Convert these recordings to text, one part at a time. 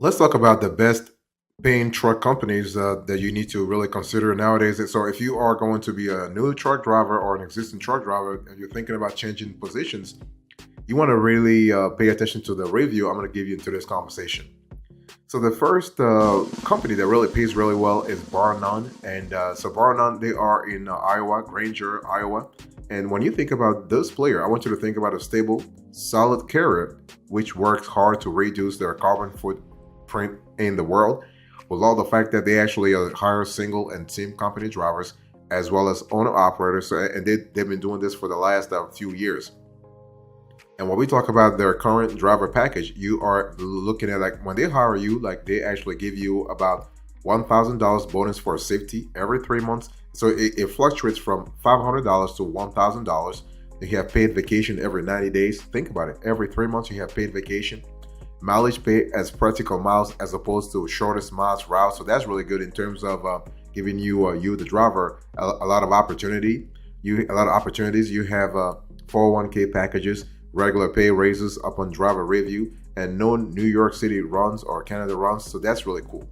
Let's talk about the best paying truck companies that you need to really consider nowadays. So, if you are going to be a new truck driver or an existing truck driver and you're thinking about changing positions, you want to really pay attention to the review I'm going to give you into this conversation. So, the first company that really pays really well is Bar None. And so, Bar None, they are in Iowa, Granger, Iowa. And when you think about this player, I want you to think about a stable, solid carrier which works hard to reduce their carbon footprint in the world, with all the fact that they actually hire single and team company drivers as well as owner operators. And they've been doing this for the last few years. And when we talk about their current driver package, you are looking at like when they hire you, like they actually give you about $1,000 bonus for safety every 3 months. So it fluctuates from $500 to $1,000. You have paid vacation every 90 days. Think about it. Every 3 months, you have paid vacation. Mileage pay as practical miles as opposed to shortest miles route. So that's really good in terms of giving you the driver a lot of opportunity. A lot of opportunities. You have 401k packages, regular pay raises upon driver review, and no New York City runs or Canada runs. So that's really cool.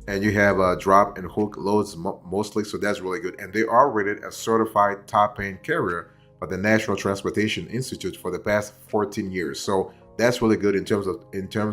And you have drop and hook loads mostly. So that's really good. And they are rated as certified top paying carrier by the National Transportation Institute for the past 14 years. So that's really good in terms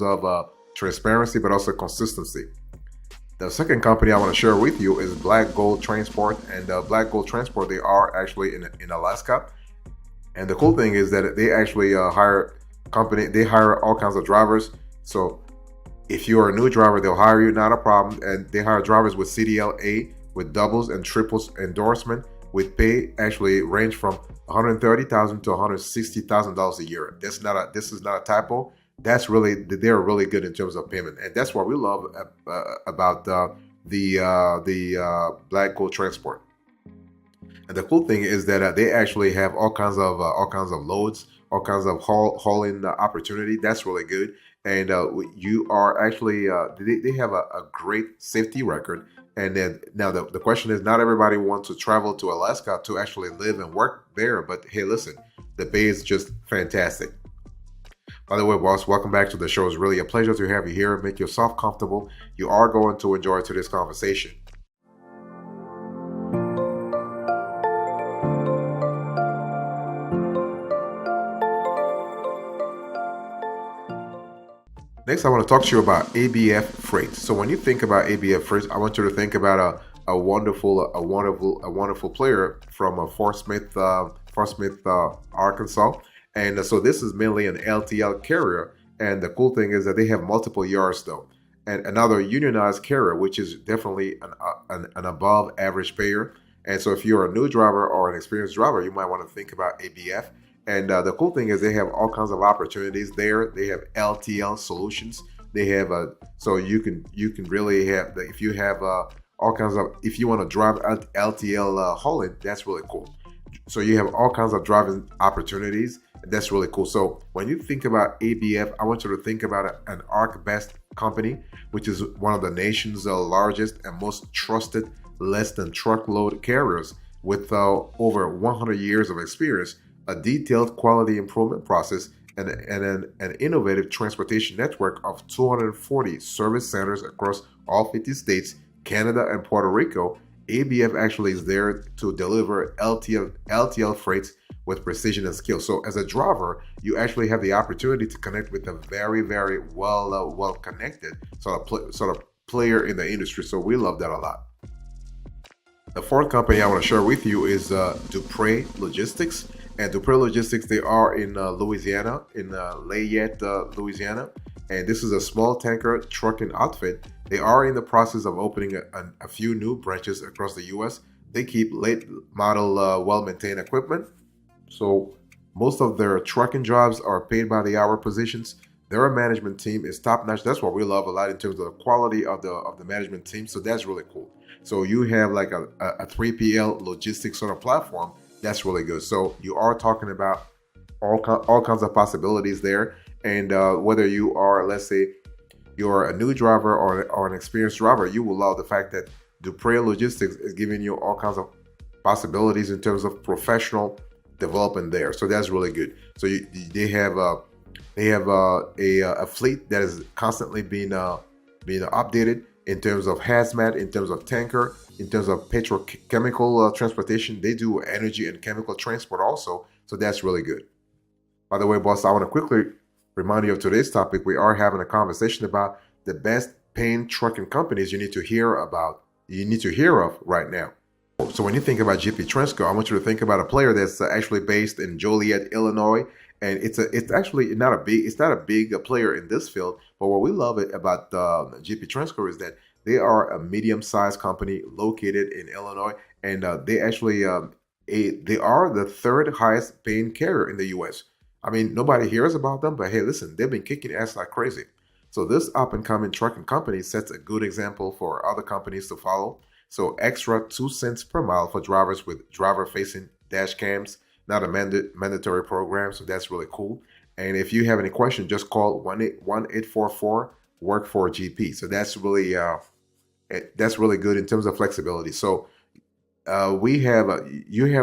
of transparency, but also consistency. The second company I want to share with you is Black Gold Transport, and Black Gold Transport, they are actually in Alaska. And the cool thing is that they actually they hire all kinds of drivers. So if you're a new driver, they'll hire you, not a problem. And they hire drivers with CDLA, with doubles and triples endorsement, with pay actually range from $130,000 to $160,000 a year. This is not a typo. They're really good in terms of payment, and that's what we love about the Black Gold Transport. And the cool thing is that they actually have all kinds of loads, all kinds of hauling opportunity. That's really good. And you are actually they have a great safety record. And then now the question is, not everybody wants to travel to Alaska to actually live and work there. But hey, listen, the pay is just fantastic. By the way, boss, welcome back to the show. It's really a pleasure to have you here. Make yourself comfortable. You are going to enjoy today's conversation. Next, I want to talk to you about ABF Freight. So when you think about ABF Freight, I want you to think about a wonderful player from Fort Smith, Arkansas. And so this is mainly an LTL carrier. And the cool thing is that they have multiple yards though. And another unionized carrier, which is definitely an above average payer. And so if you're a new driver or an experienced driver, you might want to think about ABF. And the cool thing is they have all kinds of opportunities there. They have LTL solutions. They have so you can really have if you have all kinds of, if you want to drive LTL hauling, that's really cool. So you have all kinds of driving opportunities. That's really cool. So when you think about ABF, I want you to think about an ArcBest company, which is one of the nation's largest and most trusted less than truckload carriers with over 100 years of experience, a detailed quality improvement process, and an innovative transportation network of 240 service centers across all 50 states, Canada, and Puerto Rico. ABF actually is there to deliver LTL freights with precision and skill. So as a driver, you actually have the opportunity to connect with a very, very well connected sort of player in the industry. So we love that a lot. The fourth company I want to share with you is Dupre Logistics. And Dupre Logistics, they are in Louisiana, in Lafayette, Louisiana. And this is a small tanker trucking outfit. They are in the process of opening a few new branches across the U.S. They keep late model, well-maintained equipment. So most of their trucking jobs are paid by the hour positions. Their management team is top notch. That's what we love a lot in terms of the quality of the management team. So that's really cool. So you have like a 3PL logistics sort of platform. That's really good. So you are talking about all kinds of possibilities there. And whether you are, let's say, you're a new driver or an experienced driver, you will love the fact that Dupre Logistics is giving you all kinds of possibilities in terms of professional development there. So that's really good. So they have a fleet that is constantly being being updated in terms of hazmat, in terms of tanker, in terms of petrochemical transportation. They do energy and chemical transport also, so that's really good. By the way, boss, I want to quickly remind you of today's topic. We are having a conversation about the best paying trucking companies you need to hear about, you need to hear of right now. So when you think about GP Transco, I want you to think about a player that's actually based in Joliet, Illinois, and it's actually not a big player in this field. But what we love it about GP Transco is that they are a medium-sized company located in Illinois, and they are the third highest paying carrier in the U.S. I mean, nobody hears about them, but hey, listen, they've been kicking ass like crazy. So this up-and-coming trucking company sets a good example for other companies to follow. So extra 2 cents per mile for drivers with driver-facing dash cams, not a mandatory program, so that's really cool. And if you have any question, just call 1-844-WORK4GP. So that's really good in terms of flexibility. So you have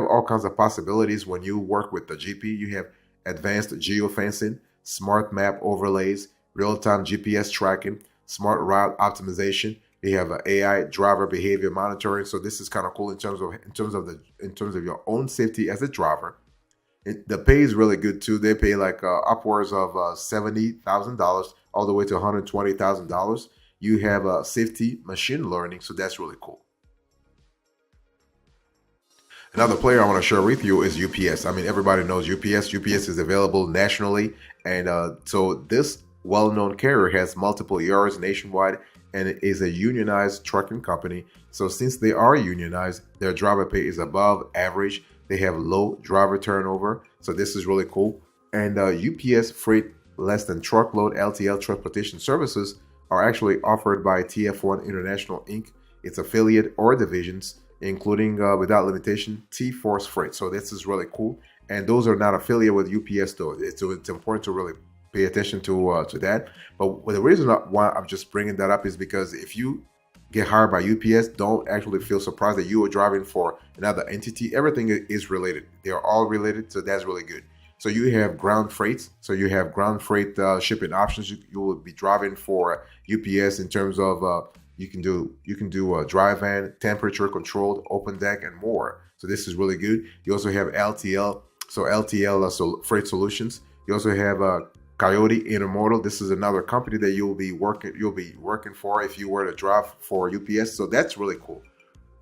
all kinds of possibilities when you work with the GP. You have advanced geofencing, smart map overlays, real-time GPS tracking, smart route optimization. You have AI driver behavior monitoring. So this is kind of cool in terms of your own safety as a driver. The pay is really good too. They pay like upwards of $70,000 all the way to $120,000. You have safety machine learning, so that's really cool. Another player I want to share with you is UPS. I mean, everybody knows UPS. UPS is available nationally, and so this well-known carrier has multiple yards nationwide, and it is a unionized trucking company. So since they are unionized, their driver pay is above average. They have low driver turnover, so this is really cool. And UPS freight less than truckload LTL transportation services are actually offered by TF1 International Inc., its affiliate or divisions, including without limitation T-Force Freight. So this is really cool. And those are not affiliated with UPS though. It's important to really pay attention to that. But the reason why I'm just bringing that up is because if you get hired by UPS, don't actually feel surprised that you are driving for another entity. Everything is related. They're all related, so that's really good. So you have ground freights. So you have ground freight shipping options. You will be driving for UPS in terms of you can do dry van, temperature controlled, open deck, and more. So this is really good. You also have LTL. So LTL freight solutions. You also have Coyote Intermodal. This is another company that you'll be working for if you were to drive for UPS. So that's really cool.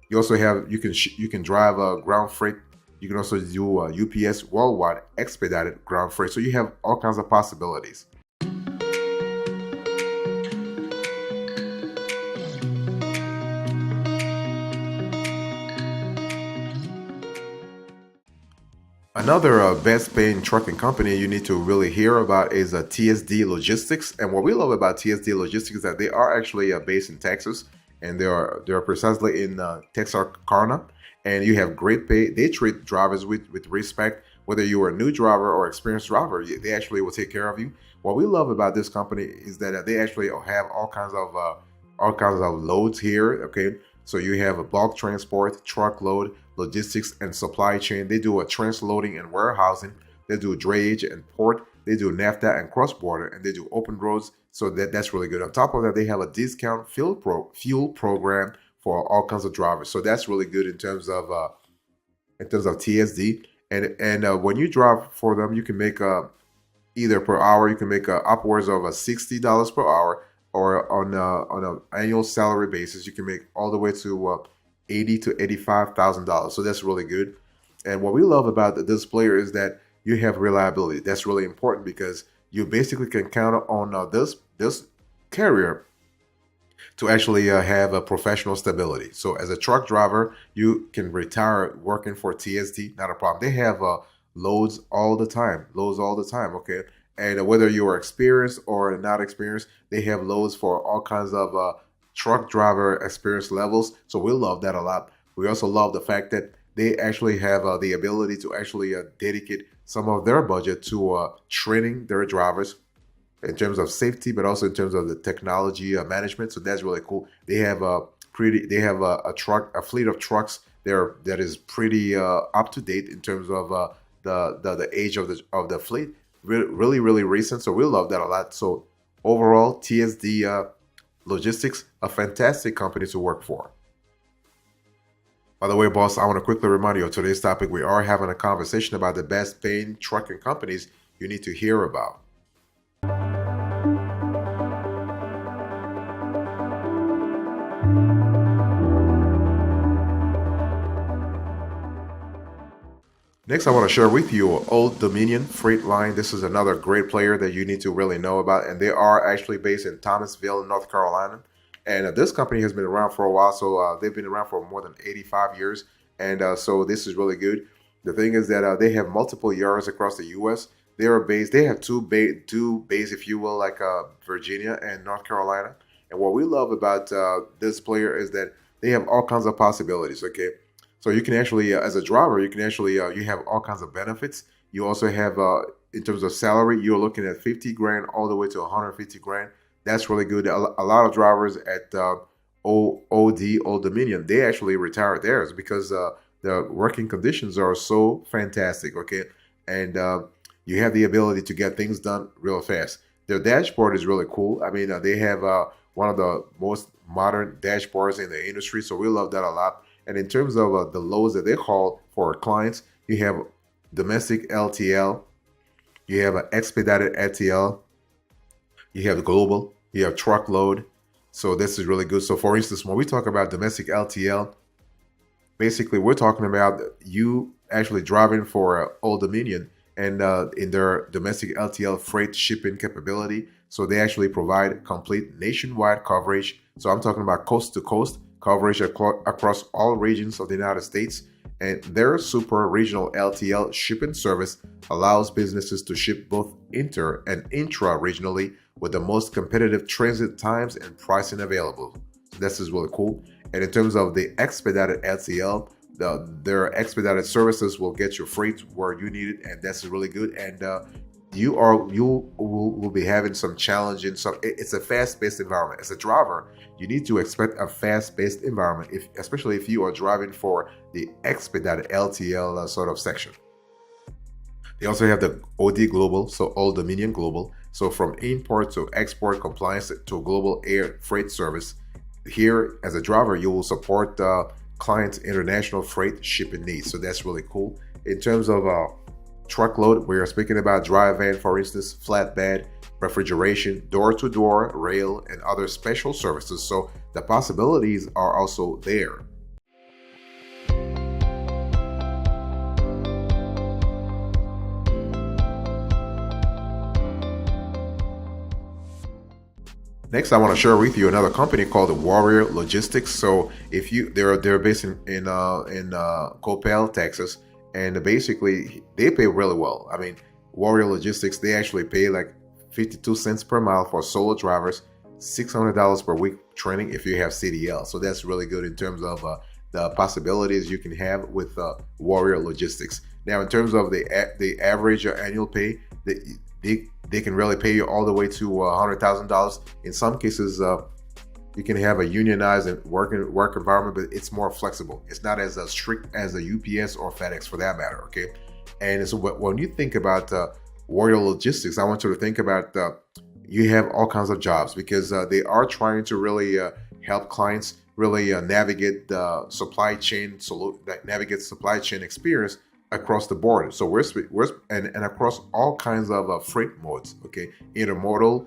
You also have you can drive ground freight. You can also do UPS worldwide expedited ground freight. So you have all kinds of possibilities. Another best paying trucking company you need to really hear about is TSD Logistics. And what we love about TSD Logistics is that they are actually based in Texas, and they're precisely in Texarkana. And you have great pay. They treat drivers with respect, whether you are a new driver or experienced driver. They actually will take care of you. What we love about this company is that they actually have all kinds of loads here. Okay, so you have a bulk transport, truckload, logistics, and supply chain. They do a transloading and warehousing. They do drayage and port. They do NAFTA and cross-border, and they do open roads. So that's really good. On top of that, they have a discount fuel program for all kinds of drivers. So that's really good in terms of TSD. And when you drive for them, you can make either per hour, you can make upwards of $60 per hour, or on an annual salary basis, you can make all the way to $80,000 to $85,000. So that's really good. And what we love about this player is that you have reliability. That's really important because you basically can count on this carrier to actually have a professional stability. So as a truck driver, you can retire working for TSD, not a problem. They have loads all the time, okay? And whether you are experienced or not experienced, they have loads for all kinds of truck driver experience levels. So we love that a lot. We also love the fact that they actually have the ability to actually dedicate some of their budget to training their drivers in terms of safety, but also in terms of the technology management. So that's really cool. They have a fleet of trucks there that is pretty up to date in terms of the age of the fleet. Really recent. So we love that a lot. So overall, TSD Logistics, a fantastic company to work for. By the way, boss, I want to quickly remind you of today's topic. We are having a conversation about the best paying trucking companies you need to hear about. Next, I want to share with you Old Dominion Freight Line. This is another great player that you need to really know about, and they are actually based in Thomasville, North Carolina. And this company has been around for a while, so they've been around for more than 85 years, and so this is really good. The thing is that they have multiple yards across the U.S. They are based. They have two bays, if you will, like Virginia and North Carolina. And what we love about this player is that they have all kinds of possibilities. Okay, so you can actually, as a driver, you can actually you have all kinds of benefits. You also have, in terms of salary, you're looking at 50 grand all the way to 150 grand. That's really good. A lot of drivers at Old Dominion, they actually retired theirs because the working conditions are so fantastic. Okay, and you have the ability to get things done real fast. Their dashboard is really cool. I mean, they have one of the most modern dashboards in the industry, so we love that a lot. And in terms of the loads that they haul for clients, you have domestic LTL, you have an expedited LTL, you have global, you have truckload. So this is really good. So for instance, when we talk about domestic LTL, basically we're talking about you actually driving for Old Dominion and in their domestic LTL freight shipping capability. So they actually provide complete nationwide coverage. So I'm talking about coast to coast coverage across all regions of the United States. And their super regional LTL shipping service allows businesses to ship both inter and intra regionally with the most competitive transit times and pricing available. So this is really cool. And in terms of the expedited LTL, their expedited services will get your freight where you need it, and that's really good. And you will be having some challenging. It's a fast-paced environment. As a driver, you need to expect a fast-paced environment, especially if you are driving for the expedited LTL sort of section. They also have the OD Global, so Old Dominion Global. So from import to export compliance to global air freight service. Here, as a driver, you will support clients' international freight shipping needs. So that's really cool. In terms of truckload, we are speaking about dry van, for instance, flatbed, refrigeration, door-to-door, rail, and other special services. So the possibilities are also there. Next, I want to share with you another company called Warrior Logistics. So if you they're based in Coppell, Texas, and basically they pay really well. I mean, Warrior Logistics, they actually pay like 52 cents per mile for solo drivers, $600 per week training if you have CDL. So that's really good in terms of the possibilities you can have with Warrior Logistics. Now, in terms of the average annual pay, they can really pay you all the way to $100,000. In some cases, you can have a unionized work environment, but it's more flexible. It's not as strict as a UPS or FedEx for that matter. Okay, and so when you think about Warrior Logistics, I want you to think about you have all kinds of jobs because they are trying to really help clients really navigate the supply chain, navigate supply chain experience across the board. So we're and across all kinds of freight modes. Okay, intermodal,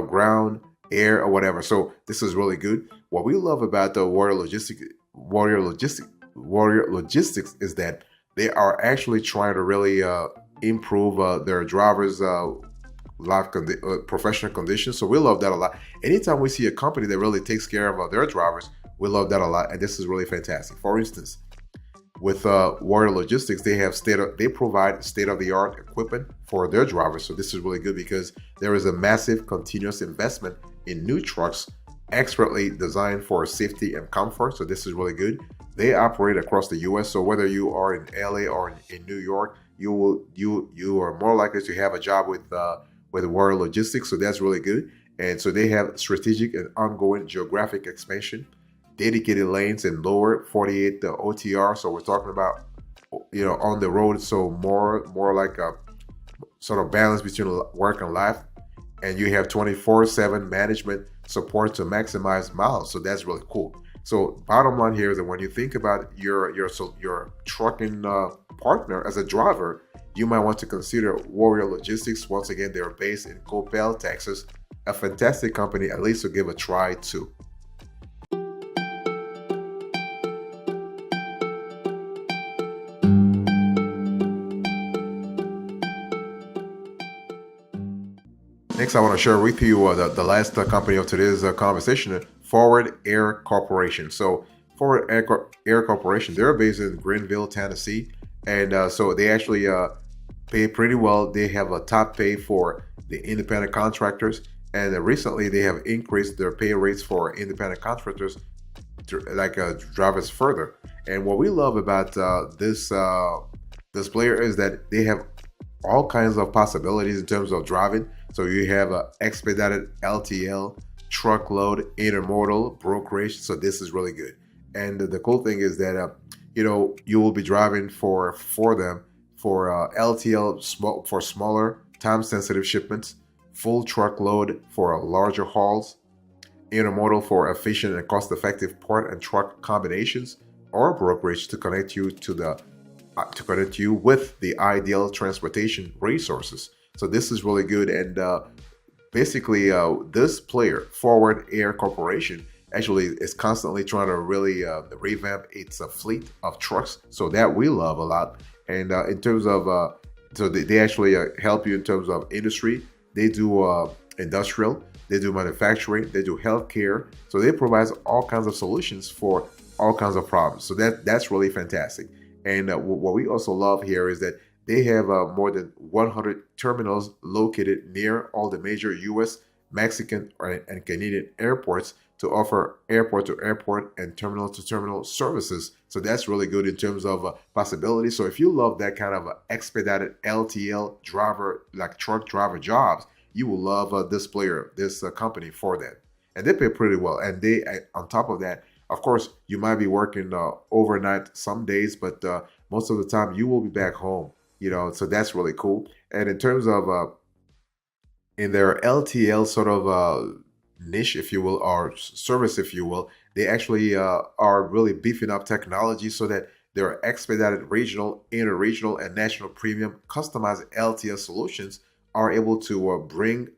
ground, air, or whatever. So this is really good. What we love about the Warrior Logistics is that they are actually trying to really improve their drivers' professional conditions. So we love that a lot. Anytime we see a company that really takes care of their drivers, we love that a lot, and this is really fantastic. For instance, with Warrior Logistics, they provide state-of-the-art equipment for their drivers. So this is really good because there is a massive continuous investment in new trucks expertly designed for safety and comfort. So this is really good. They operate across the U.S. So whether you are in LA or in New York, you are more likely to have a job with Warrior Logistics. So that's really good. And so they have strategic and ongoing geographic expansion, dedicated lanes in lower 48 OTR. So we're talking about on the road. So more like a sort of balance between work and life. And you have 24/7 management support to maximize miles. So that's really cool. So bottom line here is that when you think about your trucking partner as a driver, you might want to consider Warrior Logistics. Once again, they're based in Coppell, Texas, a fantastic company, at least to give a try to. Next, I want to share with you the last company of today's conversation, Forward Air Corporation. So, Air Corporation, they're based in Greenville, Tennessee, and so they actually pay pretty well. They have a top pay for the independent contractors, and recently they have increased their pay rates for independent contractors, drivers further. And what we love about this player is that they have all kinds of possibilities in terms of driving. So you have a expedited LTL, truckload, intermodal, brokerage. So this is really good. And the cool thing is that you will be driving for them for LTL for smaller time-sensitive shipments, full truckload for larger hauls, intermodal for efficient and cost-effective port and truck combinations, or brokerage to connect you with the ideal transportation resources. So this is really good. And basically, this player, Forward Air Corporation, actually is constantly trying to really revamp its fleet of trucks. So that we love a lot. And in terms of, so they actually help you in terms of industry. They do industrial, they do manufacturing, they do healthcare. So they provide all kinds of solutions for all kinds of problems. So that's really fantastic. And what we also love here is that they have more than 100 terminals located near all the major U.S., Mexican, and Canadian airports to offer airport-to-airport and terminal-to-terminal services. So that's really good in terms of possibilities. So if you love that kind of expedited LTL driver, like truck driver jobs, you will love this company for that. And they pay pretty well. And they, on top of that, of course, you might be working overnight some days, but most of the time you will be back home, so that's really cool. And in terms of in their LTL sort of niche, if you will, or service, if you will, they actually are really beefing up technology so that their expedited regional, interregional, and national premium customized LTL solutions are able to bring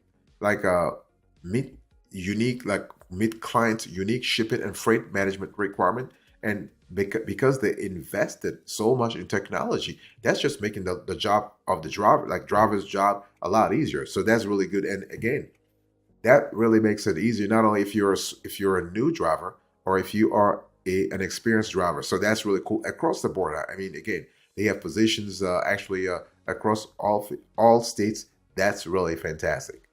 meet clients' unique shipping and freight management requirement. And because they invested so much in technology, that's just making the job of the driver's job, a lot easier. So that's really good. And again, that really makes it easier, not only if you're a new driver or if you are an experienced driver. So that's really cool across the board. I mean, again, they have positions actually across all states. That's really fantastic.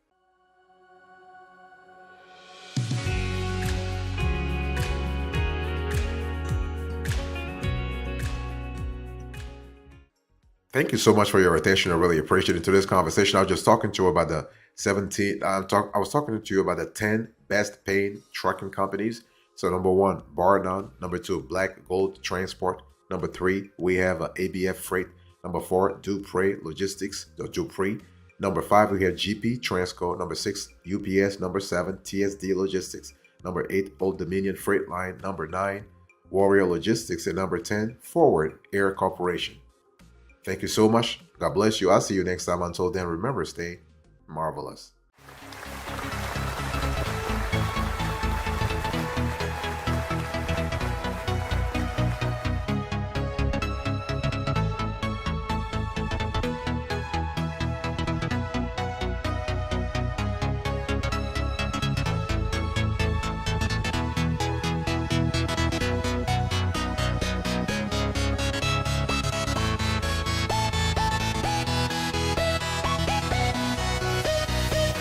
Thank you so much for your attention. I really appreciate it. In today's conversation, I was just talking to you about the 17. I was talking to you about the 10 best paying trucking companies. So number one, bar none. Number two, Black Gold Transport. Number three, we have ABF Freight. Number four, Dupree Logistics, the Dupree. Number five, we have GP Transco. Number six, UPS. Number seven, TSD Logistics. Number eight, Old Dominion Freight Line. Number nine, Warrior Logistics. And number 10, Forward Air Corporation. Thank you so much. God bless you. I'll see you next time. Until then, remember, stay marvelous.